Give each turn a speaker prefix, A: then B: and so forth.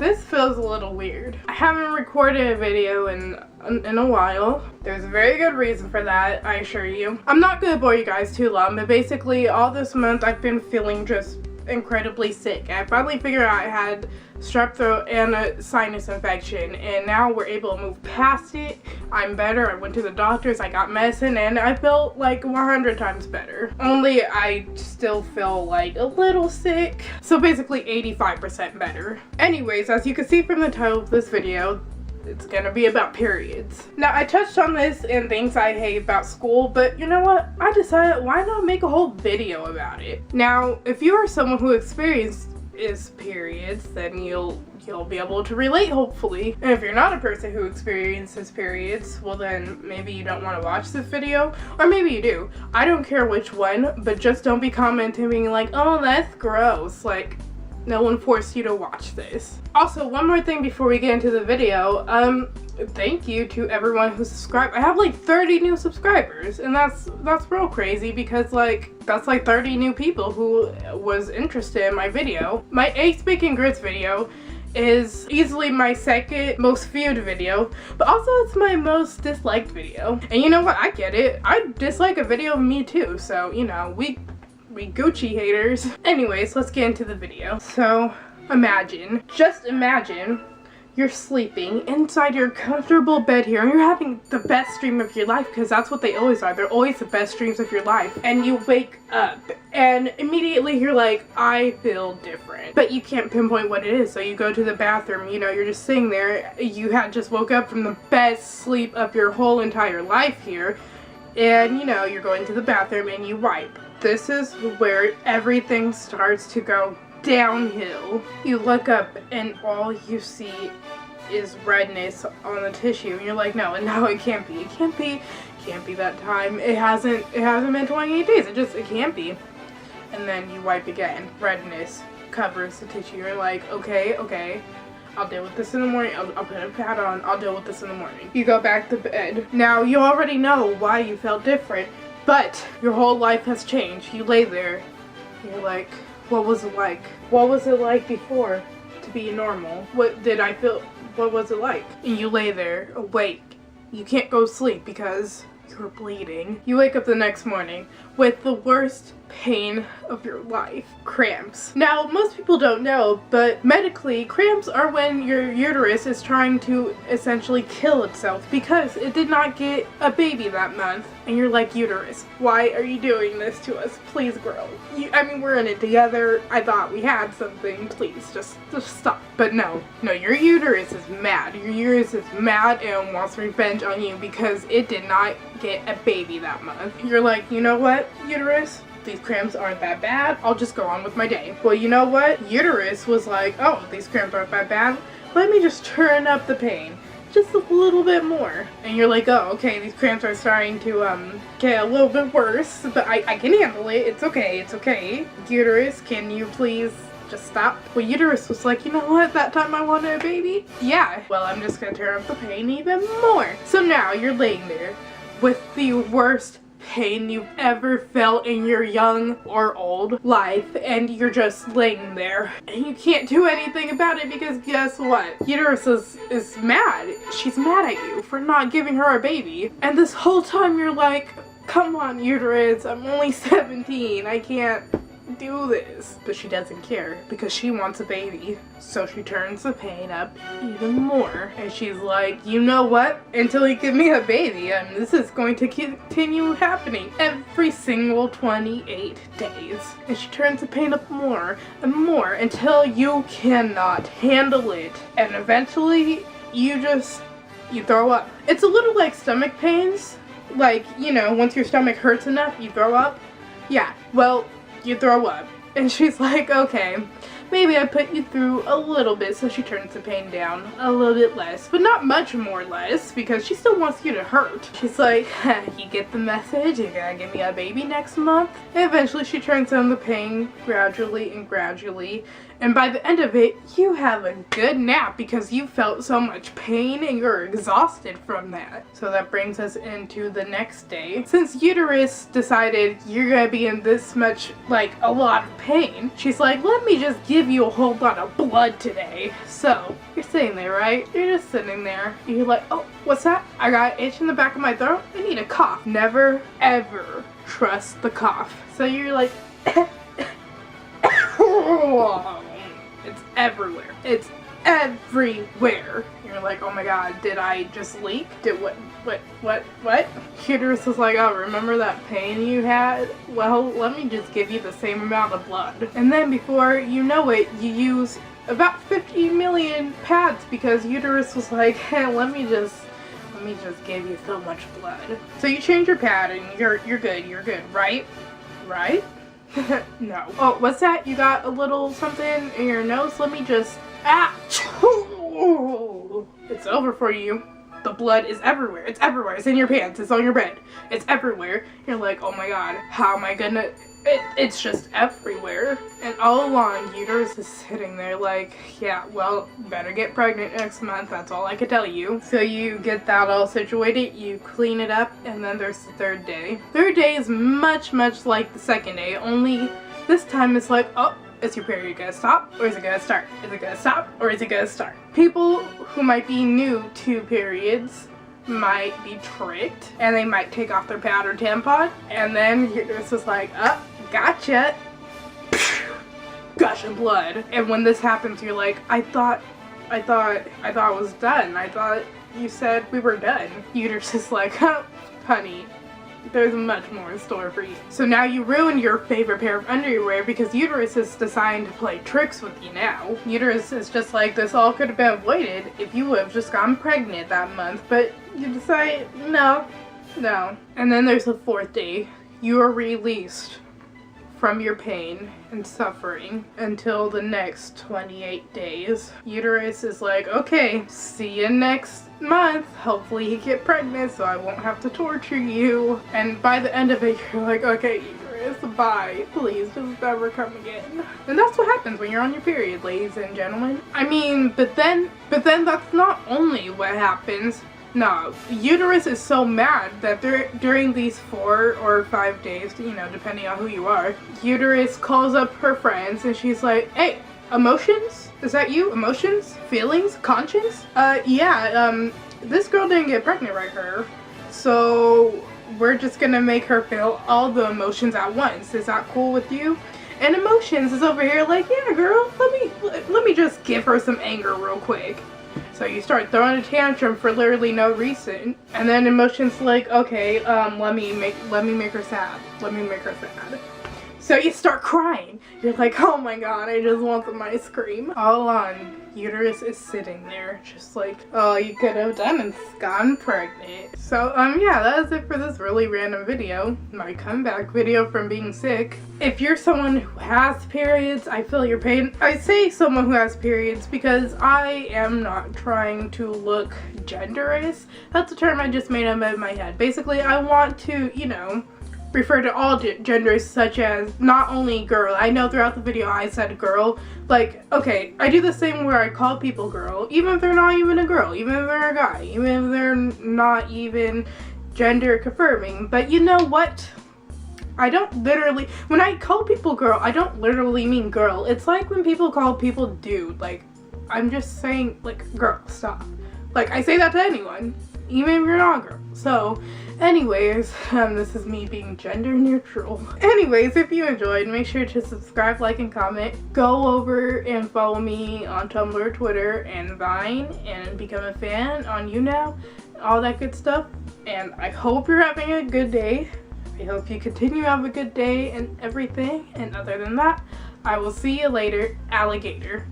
A: This feels a little weird. I haven't recorded a video in a while. There's a very good reason for that, I assure you. I'm not gonna bore you guys too long, but basically all this month I've been feeling just incredibly sick. I finally figured out I had strep throat and a sinus infection, and now we're able to move past it. I'm better. I went to the doctors, I got medicine, and I felt like 100 times better. Only I still feel like a little sick. So basically 85% better. Anyways, as you can see from the title of this video, it's gonna be about periods. Now, I touched on this in things I hate about school, but you know what? I decided, why not make a whole video about it? Now, if you are someone who experiences periods, then you'll be able to relate, hopefully. And if you're not a person who experiences periods, well then maybe you don't want to watch this video, or maybe you do. I don't care which one, but just don't be commenting being like, oh, that's gross. Like, no one forced you to watch this. Also, one more thing before we get into the video. Thank you to everyone who subscribed. I have like 30 new subscribers, and that's real crazy because like that's like 30 new people who was interested in my video. My eggs, bacon, grits video is easily my second most viewed video, but also it's my most disliked video. And you know what? I get it. I dislike a video of me too, so you know, we Gucci haters. Anyways, let's get into the video. So just imagine you're sleeping inside your comfortable bed here, and you're having the best dream of your life, because that's what they always are. They're always the best dreams of your life. And you wake up and immediately you're like, I feel different. But you can't pinpoint what it is, so you go to the bathroom. You know, you're just sitting there. You had just woke up from the best sleep of your whole entire life here, and you know, you're going to the bathroom and you wipe. This is where everything starts to go downhill. You look up and all you see is redness on the tissue, and you're like, no, it can't be. It can't be that time. It hasn't been 28 days. It can't be. And then you wipe again. Redness covers the tissue. You're like, okay. I'll deal with this in the morning. I'll put a pad on. I'll deal with this in the morning. You go back to bed. Now, you already know why you felt different, but your whole life has changed. You lay there. You're like, what was it like? What was it like before to be normal? What did I feel? What was it like? And you lay there, awake. You can't go to sleep because you're bleeding. You wake up the next morning with the worst pain of your life. Cramps. Now, most people don't know, but medically, cramps are when your uterus is trying to essentially kill itself because it did not get a baby that month. And you're like, uterus, why are you doing this to us? Please grow. I mean, we're in it together. I thought we had something. Please, just stop. But no, your uterus is mad. Your uterus is mad and wants revenge on you because it did not get a baby that month. You're like, you know what, uterus? These cramps aren't that bad. I'll just go on with my day. Well, you know what? Uterus was like, oh, these cramps aren't that bad. Let me just turn up the pain just a little bit more. And you're like, oh, okay, these cramps are starting to get a little bit worse, but I can handle it. It's okay. Uterus, can you please just stop? Well, uterus was like, you know what? That time I wanted a baby? Yeah. Well, I'm just gonna turn up the pain even more. So now you're laying there with the worst pain you've ever felt in your young or old life, and you're just laying there and you can't do anything about it because guess what? Uterus is mad. She's mad at you for not giving her a baby, and this whole time you're like, come on, uterus, I'm only 17, I can't do this. But she doesn't care because she wants a baby, so she turns the pain up even more, and she's like, you know what, until you give me a baby, and this is going to continue happening every single 28 days. And she turns the pain up more and more until you cannot handle it, and eventually you throw up. It's a little like stomach pains, like, you know, once your stomach hurts enough you throw up. Yeah, well, you throw up. And she's like, okay, maybe I put you through a little bit, so she turns the pain down a little bit less, but not much more less, because she still wants you to hurt. She's like, you get the message, you're gonna give me a baby next month. And eventually she turns down the pain gradually, And by the end of it, you have a good nap because you felt so much pain and you're exhausted from that. So that brings us into the next day. Since uterus decided you're gonna be in this much, like, a lot of pain, she's like, let me just give you a whole lot of blood today. So you're sitting there, right? You're just sitting there. You're like, oh, what's that? I got an itch in the back of my throat. I need a cough. Never, ever trust the cough. So you're like, it's everywhere. It's everywhere. You're like, oh my god, did I just leak? Did what? Uterus is like, oh, remember that pain you had? Well, let me just give you the same amount of blood. And then before you know it, you use about 50 million pads because uterus was like, hey, let me just give you so much blood. So you change your pad and you're good, right? Right? No. Oh, what's that? You got a little something in your nose? Let me just... Ah! It's over for you. The blood is everywhere. It's everywhere. It's in your pants. It's on your bed. It's everywhere. You're like, oh my god, how am I gonna... It's just everywhere. And all along, uterus is sitting there like, yeah, well, better get pregnant next month. That's all I can tell you. So you get that all situated, you clean it up, and then there's the third day. Third day is much like the second day, only this time it's like, oh, is your period gonna stop or is it gonna start? Is it gonna stop or is it gonna start? People who might be new to periods might be tricked and they might take off their pad or tampon, and then uterus is like, oh, gotcha. Gush of blood. And when this happens, you're like, I thought it was done. I thought you said we were done. Uterus is like, huh, honey, there's much more in store for you. So now you ruin your favorite pair of underwear because uterus is designed to play tricks with you now. Uterus is just like, this all could have been avoided if you would have just gotten pregnant that month, but you decide, no. And then there's the fourth day. You are released from your pain and suffering until the next 28 days. Uterus is like, okay, see you next month. Hopefully you get pregnant so I won't have to torture you. And by the end of it, you're like, okay, uterus, bye. Please just never come again. And that's what happens when you're on your period, ladies and gentlemen. I mean, but then that's not only what happens. No, uterus is so mad that during these 4 or 5 days, you know, depending on who you are, uterus calls up her friends and she's like, hey, emotions? Is that you? Emotions? Feelings? Conscience? This girl didn't get pregnant right here, so we're just gonna make her feel all the emotions at once. Is that cool with you? And emotions is over here like, yeah, girl, let me just give her some anger real quick. So you start throwing a tantrum for literally no reason, and then emotions like, okay, let me make her sad. Let me make her sad. So you start crying. You're like, oh my god, I just want some ice cream. All along, uterus is sitting there, just like, oh, you could have done and gotten pregnant. So, yeah, that is it for this really random video. My comeback video from being sick. If you're someone who has periods, I feel your pain. I say someone who has periods because I am not trying to look genderist. That's a term I just made up in my head. Basically, I want to, you know, refer to all genders, such as not only girl. I know throughout the video I said girl. Like, okay, I do the same where I call people girl, even if they're not even a girl, even if they're a guy, even if they're not even gender confirming. But you know what? I don't literally, when I call people girl, I don't literally mean girl. It's like when people call people dude. Like, I'm just saying, like, girl, stop. Like, I say that to anyone, even if you're not a girl. So, anyways, this is me being gender neutral. Anyways, if you enjoyed, make sure to subscribe, like, and comment. Go over and follow me on Tumblr, Twitter, and Vine, and become a fan on YOUNOW, all that good stuff. And I hope you're having a good day. I hope you continue to have a good day and everything. And other than that, I will see you later, alligator.